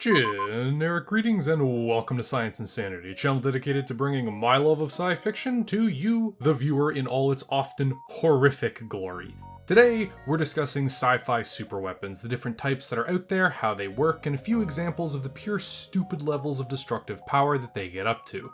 Generic greetings and welcome to Science Insanity, a channel dedicated to bringing my love of sci fiction to you, the viewer, in all its often horrific glory. Today, we're discussing sci-fi superweapons, the different types that are out there, how they work, and a few examples of the pure stupid levels of destructive power that they get up to.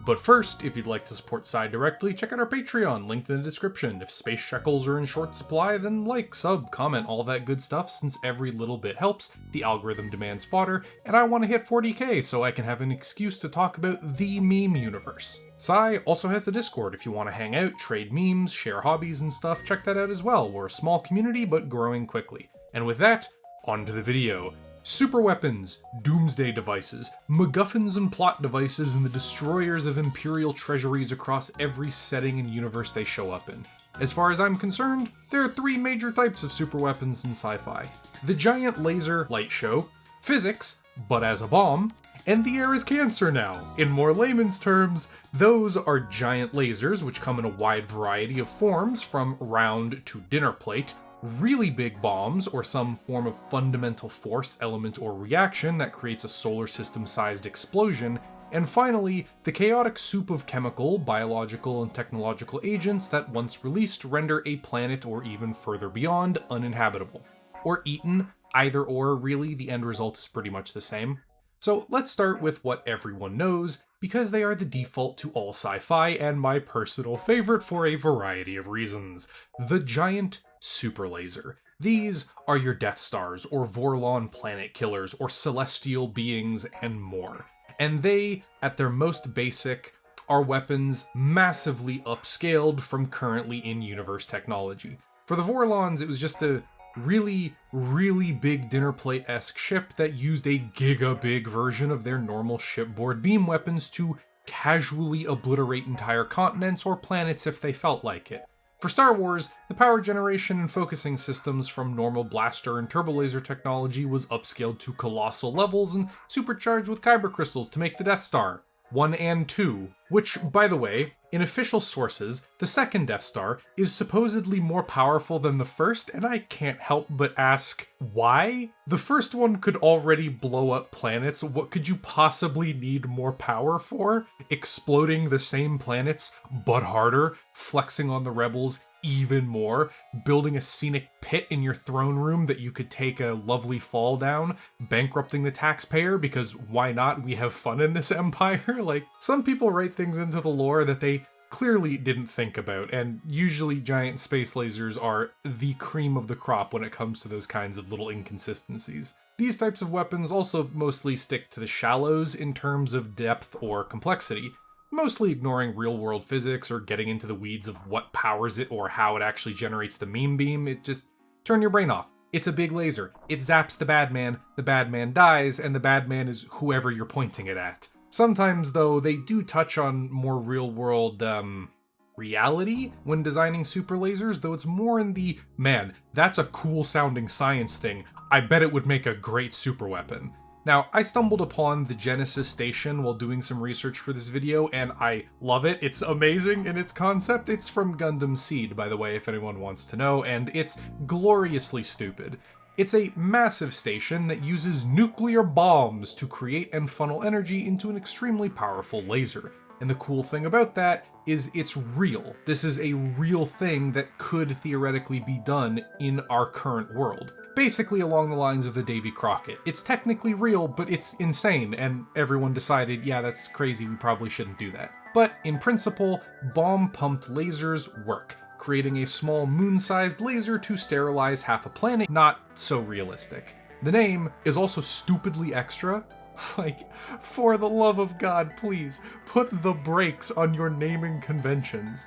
But first, if you'd like to support Sci directly, check out our Patreon, linked in the description. If space shekels are in short supply, then like, sub, comment, all that good stuff, since every little bit helps, the algorithm demands fodder, and I want to hit 40k so I can have an excuse to talk about the meme universe. Sci also has a Discord if you want to hang out, trade memes, share hobbies and stuff, check that out as well. We're a small community, but growing quickly. And with that, on to the video. Superweapons, doomsday devices, MacGuffins and plot devices, and the destroyers of Imperial treasuries across every setting and universe they show up in. As far as I'm concerned, there are three major types of superweapons in sci-fi. The giant laser light show, physics, but as a bomb, and the air is cancer now. In more layman's terms, those are giant lasers, which come in a wide variety of forms, from round to dinner plate, really big bombs, or some form of fundamental force, element, or reaction that creates a solar system-sized explosion, and finally, the chaotic soup of chemical, biological, and technological agents that, once released, render a planet or even further beyond uninhabitable. Or eaten, either or, really, the end result is pretty much the same. So let's start with what everyone knows, because they are the default to all sci-fi and my personal favorite for a variety of reasons. The giant super laser. These are your Death Stars, or Vorlon planet killers, or celestial beings, and more. And they, at their most basic, are weapons massively upscaled from currently in-universe technology. For the Vorlons, it was just a really big dinner plate-esque ship that used a giga-big version of their normal shipboard beam weapons to casually obliterate entire continents or planets if they felt like it. For Star Wars, the power generation and focusing systems from normal blaster and turbolaser technology was upscaled to colossal levels and supercharged with kyber crystals to make the Death Star 1 and 2, which, by the way, in official sources, the second Death Star is supposedly more powerful than the first, and I can't help but ask, why? The first one could already blow up planets, what could you possibly need more power for? Exploding the same planets, but harder, flexing on the rebels even more, building a scenic pit in your throne room that you could take a lovely fall down, bankrupting the taxpayer because why not, we have fun in this empire? Like, some people write things into the lore that they clearly didn't think about, and usually giant space lasers are the cream of the crop when it comes to those kinds of little inconsistencies. These types of weapons also mostly stick to the shallows in terms of depth or complexity, mostly ignoring real-world physics or getting into the weeds of what powers it or how it actually generates the meme beam. It just, turn your brain off. It's a big laser. It zaps the bad man dies, and the bad man is whoever you're pointing it at. Sometimes, though, they do touch on more real-world, reality when designing super lasers, though it's more in the, man, that's a cool-sounding science thing. I bet it would make a great superweapon. Now, I stumbled upon the Genesis station while doing some research for this video, and I love it. It's amazing in its concept. It's from Gundam Seed, by the way, if anyone wants to know, and it's gloriously stupid. It's a massive station that uses nuclear bombs to create and funnel energy into an extremely powerful laser. And the cool thing about that is it's real. This is a real thing that could theoretically be done in our current world. Basically along the lines of the Davy Crockett. It's technically real, but it's insane, and everyone decided, yeah, that's crazy, we probably shouldn't do that. But in principle, bomb-pumped lasers work, creating a small moon-sized laser to sterilize half a planet. Not so realistic. The name is also stupidly extra. Like, for the love of God, please, put the brakes on your naming conventions.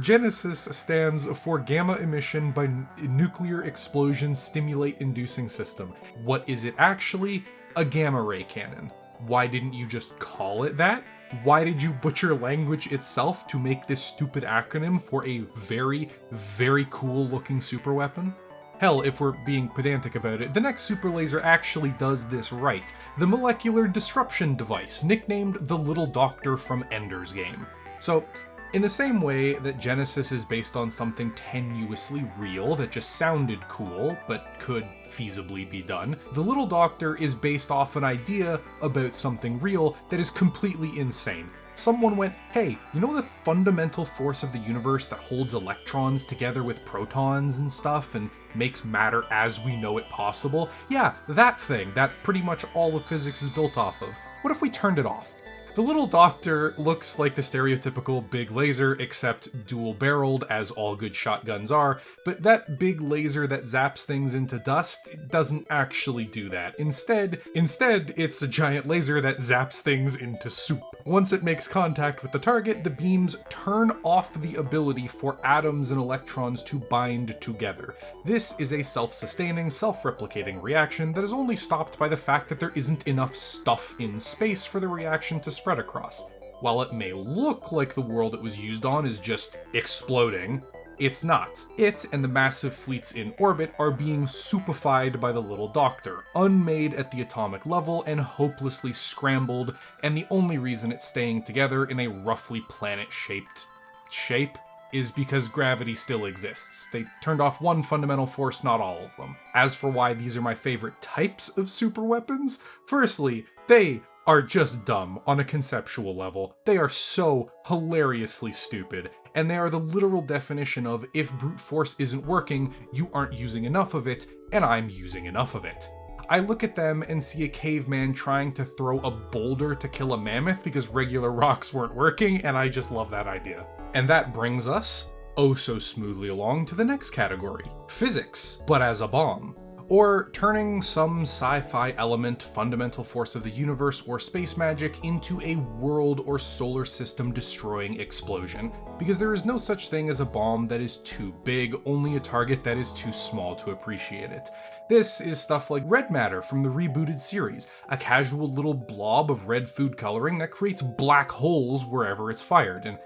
Genesis stands for Gamma Emission by Nuclear Explosion Stimulate Inducing System. What is it actually? A gamma ray cannon. Why didn't you just call it that? Why did you butcher language itself to make this stupid acronym for a very cool looking superweapon? Hell, if we're being pedantic about it, the next super laser actually does this right. The Molecular Disruption Device, nicknamed the Little Doctor from Ender's Game. So, In the same way that Genesis is based on something tenuously real that just sounded cool, but could feasibly be done, The Little Doctor is based off an idea about something real that is completely insane. Someone went, hey, you know the fundamental force of the universe that holds electrons together with protons and stuff and makes matter as we know it possible? Yeah, that thing that pretty much all of physics is built off of. What if we turned it off? The Little Doctor looks like the stereotypical big laser, except dual-barreled, as all good shotguns are, but that big laser that zaps things into dust doesn't actually do that. Instead, it's a giant laser that zaps things into soup. Once it makes contact with the target, the beams turn off the ability for atoms and electrons to bind together. This is a self-sustaining, self-replicating reaction that is only stopped by the fact that there isn't enough stuff in space for the reaction to spread across. While it may look like the world it was used on is just exploding, it's not. It and the massive fleets in orbit are being soupified by the Little Doctor, unmade at the atomic level and hopelessly scrambled, and the only reason it's staying together in a roughly planet-shaped shape is because gravity still exists. They turned off one fundamental force, not all of them. As for why these are my favorite types of superweapons, firstly, they are just dumb on a conceptual level. They are so hilariously stupid, and they are the literal definition of if brute force isn't working, you aren't using enough of it, and I'm using enough of it. I look at them and see a caveman trying to throw a boulder to kill a mammoth because regular rocks weren't working, and I just love that idea. And that brings us, oh so smoothly along, to the next category, physics, but as a bomb. Or turning some sci-fi element, fundamental force of the universe, or space magic into a world or solar system destroying explosion. Because there is no such thing as a bomb that is too big, only a target that is too small to appreciate it. This is stuff like red matter from the rebooted series, a casual little blob of red food coloring that creates black holes wherever it's fired. And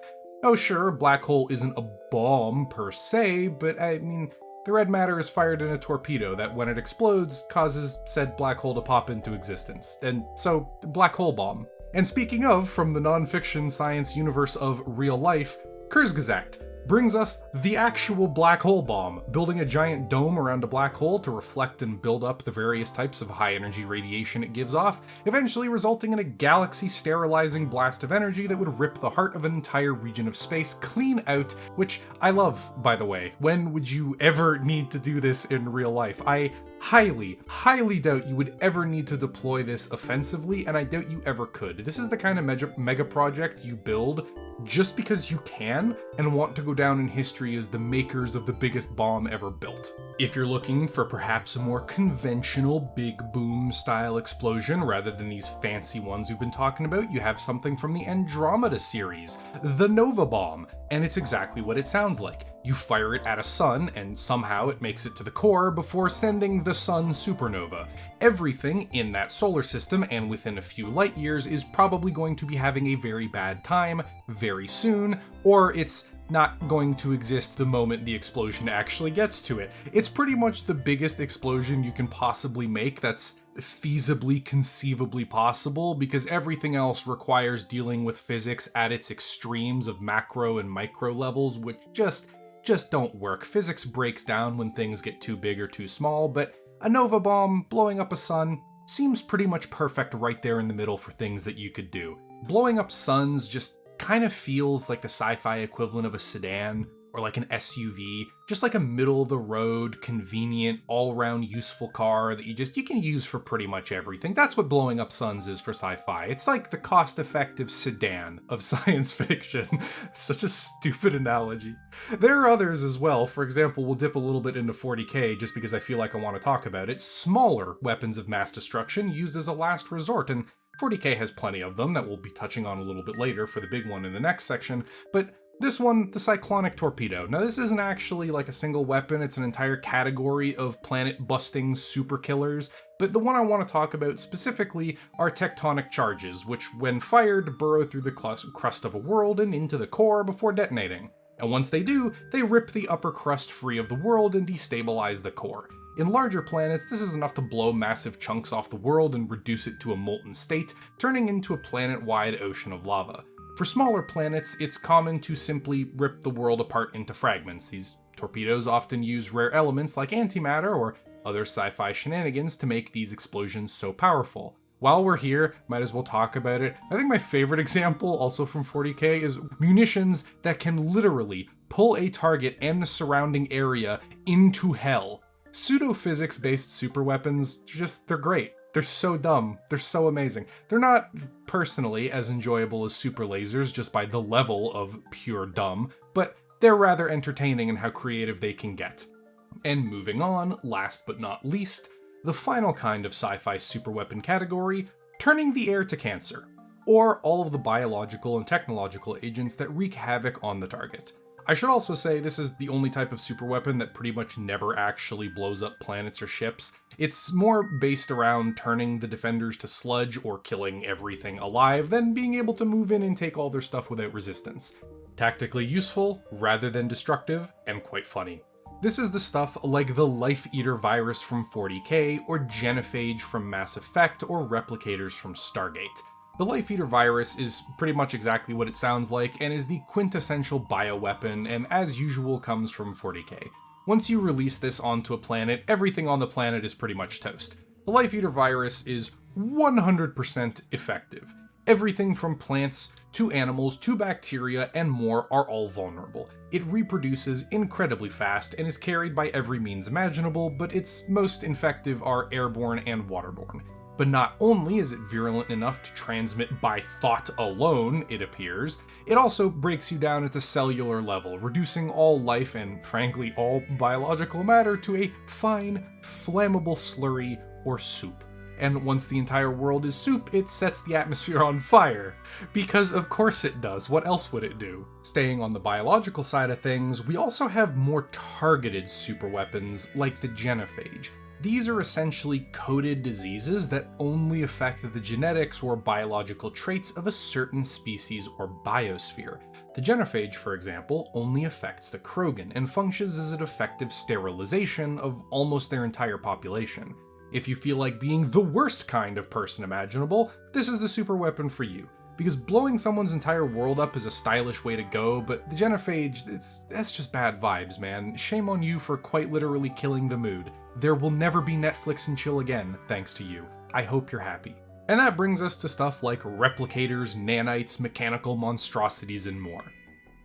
oh sure, a black hole isn't a bomb per se, but I mean, the red matter is fired in a torpedo that, when it explodes, causes said black hole to pop into existence. And so, black hole bomb. And speaking of, from the non-fiction science universe of real life, Kurzgesagt brings us the actual black hole bomb, building a giant dome around a black hole to reflect and build up the various types of high-energy radiation it gives off, eventually resulting in a galaxy-sterilizing blast of energy that would rip the heart of an entire region of space clean out, which I love, by the way. When would you ever need to do this in real life? I highly, highly doubt you would ever need to deploy this offensively, and I doubt you ever could. This is the kind of mega project you build just because you can and want to go down in history as the makers of the biggest bomb ever built. If you're looking for perhaps a more conventional big boom style explosion rather than these fancy ones we've been talking about, you have something from the Andromeda series, the Nova Bomb, and it's exactly what it sounds like. You fire it at a sun, and somehow it makes it to the core before sending the sun supernova. Everything in that solar system and within a few light years is probably going to be having a very bad time very soon, or it's not going to exist the moment the explosion actually gets to it. It's pretty much the biggest explosion you can possibly make that's feasibly, conceivably possible, because everything else requires dealing with physics at its extremes of macro and micro levels, which just don't work. Physics breaks down when things get too big or too small, but a nova bomb blowing up a sun seems pretty much perfect right there in the middle for things that you could do. Blowing up suns just kind of feels like the sci-fi equivalent of a sedan or like an SUV, just like a middle-of-the-road, convenient, all-around useful car that you can use for pretty much everything. That's what blowing up suns is for sci-fi. It's like the cost-effective sedan of science fiction. Such a stupid analogy. There are others as well. For example, we'll dip a little bit into 40K just because I feel like I want to talk about it. Smaller weapons of mass destruction used as a last resort, and 40K has plenty of them that we'll be touching on a little bit later for the big one in the next section, but this one, the Cyclonic Torpedo. Now this isn't actually like a single weapon, it's an entire category of planet-busting super killers, but the one I want to talk about specifically are tectonic charges, which when fired burrow through the crust of a world and into the core before detonating. And once they do, they rip the upper crust free of the world and destabilize the core. In larger planets, this is enough to blow massive chunks off the world and reduce it to a molten state, turning into a planet-wide ocean of lava. For smaller planets, it's common to simply rip the world apart into fragments. These torpedoes often use rare elements like antimatter or other sci-fi shenanigans to make these explosions so powerful. While we're here, might as well talk about it. I think my favorite example, also from 40k, is munitions that can literally pull a target and the surrounding area into hell. Pseudo-physics-based superweapons, they're great. They're so dumb. They're so amazing. They're not, personally, as enjoyable as super lasers just by the level of pure dumb, but they're rather entertaining in how creative they can get. And moving on, last but not least, the final kind of sci-fi superweapon category, turning the air to cancer, or all of the biological and technological agents that wreak havoc on the target. I should also say this is the only type of superweapon that pretty much never actually blows up planets or ships. It's more based around turning the defenders to sludge or killing everything alive than being able to move in and take all their stuff without resistance. Tactically useful, rather than destructive, and quite funny. This is the stuff like the Life Eater virus from 40k, or Genophage from Mass Effect, or Replicators from Stargate. The Life Eater virus is pretty much exactly what it sounds like, and is the quintessential bioweapon, and as usual comes from 40k. Once you release this onto a planet, everything on the planet is pretty much toast. The Life Eater virus is 100% effective. Everything from plants, to animals, to bacteria, and more are all vulnerable. It reproduces incredibly fast and is carried by every means imaginable, but its most effective are airborne and waterborne. But not only is it virulent enough to transmit by thought alone, it appears, it also breaks you down at the cellular level, reducing all life and, frankly, all biological matter to a fine, flammable slurry or soup. And once the entire world is soup, it sets the atmosphere on fire. Because of course it does, what else would it do? Staying on the biological side of things, we also have more targeted superweapons like the Genophage. These are essentially coded diseases that only affect the genetics or biological traits of a certain species or biosphere. The Genophage, for example, only affects the Krogan and functions as an effective sterilization of almost their entire population. If you feel like being the worst kind of person imaginable, this is the superweapon for you. Because blowing someone's entire world up is a stylish way to go, but the Genophage, that's just bad vibes, man. Shame on you for quite literally killing the mood. There will never be Netflix and chill again, thanks to you. I hope you're happy. And that brings us to stuff like replicators, nanites, mechanical monstrosities, and more.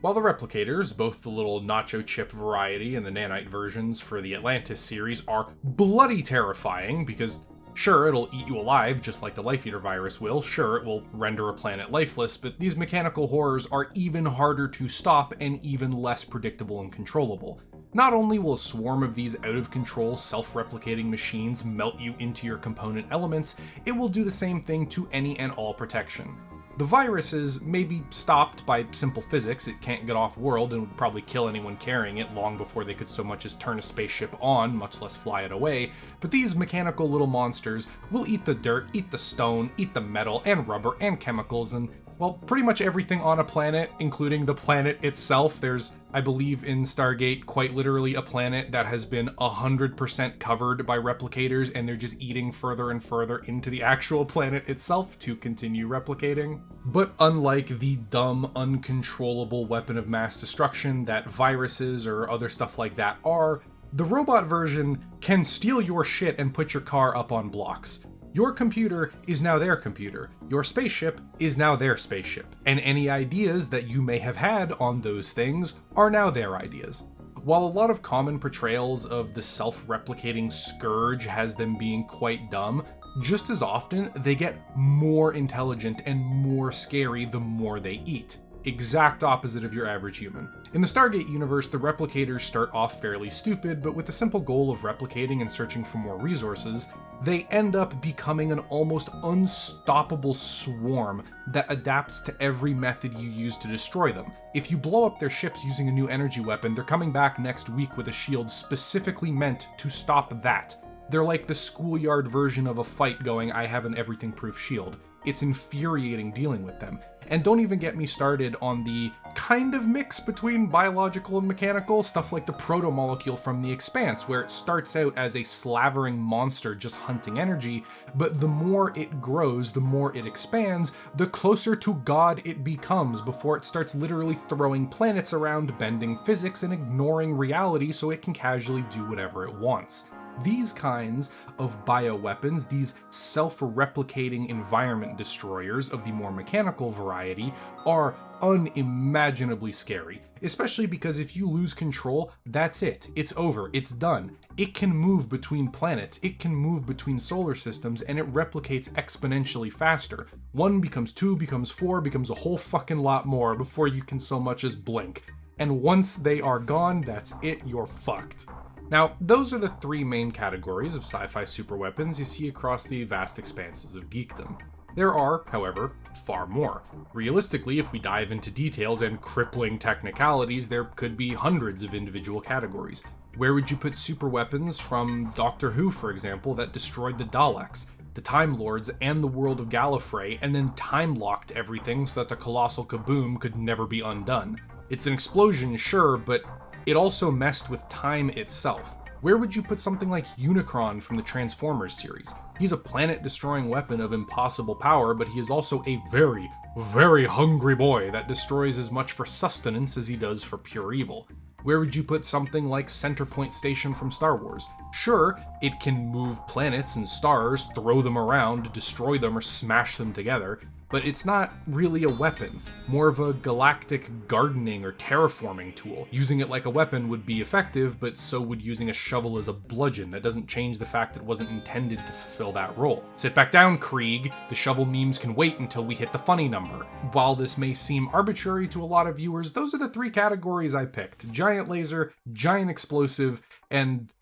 While the replicators, both the little nacho chip variety and the nanite versions for the Atlantis series, are bloody terrifying because sure, it'll eat you alive just like the Life Eater virus will, sure, it will render a planet lifeless, but these mechanical horrors are even harder to stop and even less predictable and controllable. Not only will a swarm of these out-of-control, self-replicating machines melt you into your component elements, it will do the same thing to any and all protection. The viruses may be stopped by simple physics, it can't get off-world and would probably kill anyone carrying it long before they could so much as turn a spaceship on, much less fly it away, but these mechanical little monsters will eat the dirt, eat the stone, eat the metal and rubber and chemicals, and well, pretty much everything on a planet, including the planet itself. There's, I believe in Stargate, quite literally a planet that has been 100% covered by replicators, and they're just eating further and further into the actual planet itself to continue replicating. But unlike the dumb, uncontrollable weapon of mass destruction that viruses or other stuff like that are, the robot version can steal your shit and put your car up on blocks. Your computer is now their computer, your spaceship is now their spaceship, and any ideas that you may have had on those things are now their ideas. While a lot of common portrayals of the self-replicating scourge has them being quite dumb, just as often they get more intelligent and more scary the more they eat. Exact opposite of your average human. In the Stargate universe, the replicators start off fairly stupid, but with the simple goal of replicating and searching for more resources, they end up becoming an almost unstoppable swarm that adapts to every method you use to destroy them. If you blow up their ships using a new energy weapon, they're coming back next week with a shield specifically meant to stop that. They're like the schoolyard version of a fight going, I have an everything-proof shield. it's infuriating dealing with them. And don't even get me started on the kind of mix between biological and mechanical, stuff like the proto-molecule from The Expanse, where it starts out as a slavering monster just hunting energy, but the more it grows, the more it expands, the closer to God it becomes before it starts literally throwing planets around, bending physics, and ignoring reality so it can casually do whatever it wants. These kinds of bioweapons, these self-replicating environment destroyers of the more mechanical variety, are unimaginably scary, especially because if you lose control, that's it. It's over. It's done. It can move between planets, it can move between solar systems, and it replicates exponentially faster. 1 becomes 2, becomes 4, becomes a whole fucking lot more before you can so much as blink. And once they are gone, that's it, you're fucked. Now, those are the 3 main categories of sci-fi superweapons you see across the vast expanses of geekdom. There are, however, far more. Realistically, if we dive into details and crippling technicalities, there could be hundreds of individual categories. Where would you put superweapons from Doctor Who, for example, that destroyed the Daleks, the Time Lords, and the world of Gallifrey, and then time-locked everything so that the colossal kaboom could never be undone? It's an explosion, sure, but it also messed with time itself. Where would you put something like Unicron from the Transformers series? He's a planet-destroying weapon of impossible power, but he is also a very, very hungry boy that destroys as much for sustenance as he does for pure evil. Where would you put something like Centerpoint Station from Star Wars? Sure, it can move planets and stars, throw them around, destroy them, or smash them together, but it's not really a weapon, more of a galactic gardening or terraforming tool. Using it like a weapon would be effective, but so would using a shovel as a bludgeon. That doesn't change the fact that it wasn't intended to fulfill that role. Sit back down, Krieg. The shovel memes can wait until we hit the funny number. While this may seem arbitrary to a lot of viewers, those are the 3 categories I picked. Giant laser, giant explosive, and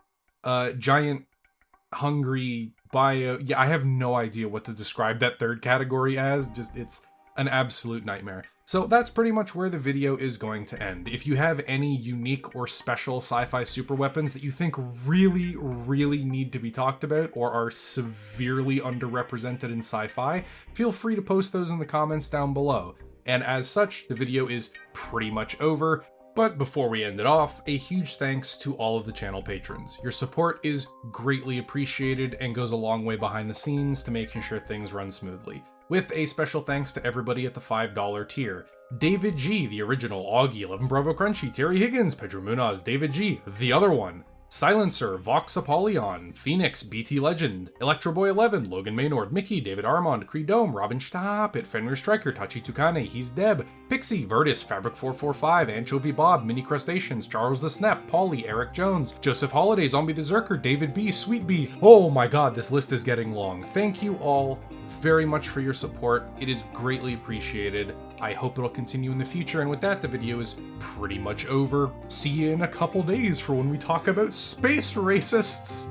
giant hungry bio. Yeah, I have no idea what to describe that 3rd category as. Just, it's an absolute nightmare. So that's pretty much where the video is going to end. If you have any unique or special sci-fi superweapons that you think really, really need to be talked about or are severely underrepresented in sci-fi, feel free to post those in the comments down below. And as such, the video is pretty much over. But before we end it off, a huge thanks to all of the channel patrons. Your support is greatly appreciated and goes a long way behind the scenes to making sure things run smoothly. With a special thanks to everybody at the $5 tier. David G, the original, Augie, 11 Bravo Crunchy, Terry Higgins, Pedro Munaz, David G, the other one, Silencer, Vox Apollyon, Phoenix, BT Legend, Electroboy 11, Logan Maynard, Mickey, David Armand, Creedome, Robin Stapit, Fenrir Striker, Tachi Tukane, He's Deb, Pixie, Vertus, Fabric445, Anchovy Bob, Mini Crustaceans, Charles the Snap, Paulie, Eric Jones, Joseph Holiday, Zombie the Zerker, David B, Sweet B. Oh my god, this list is getting long. Thank you all very much for your support. It is greatly appreciated. I hope it'll continue in the future, and with that, the video is pretty much over. See you in a couple days for when we talk about space racists!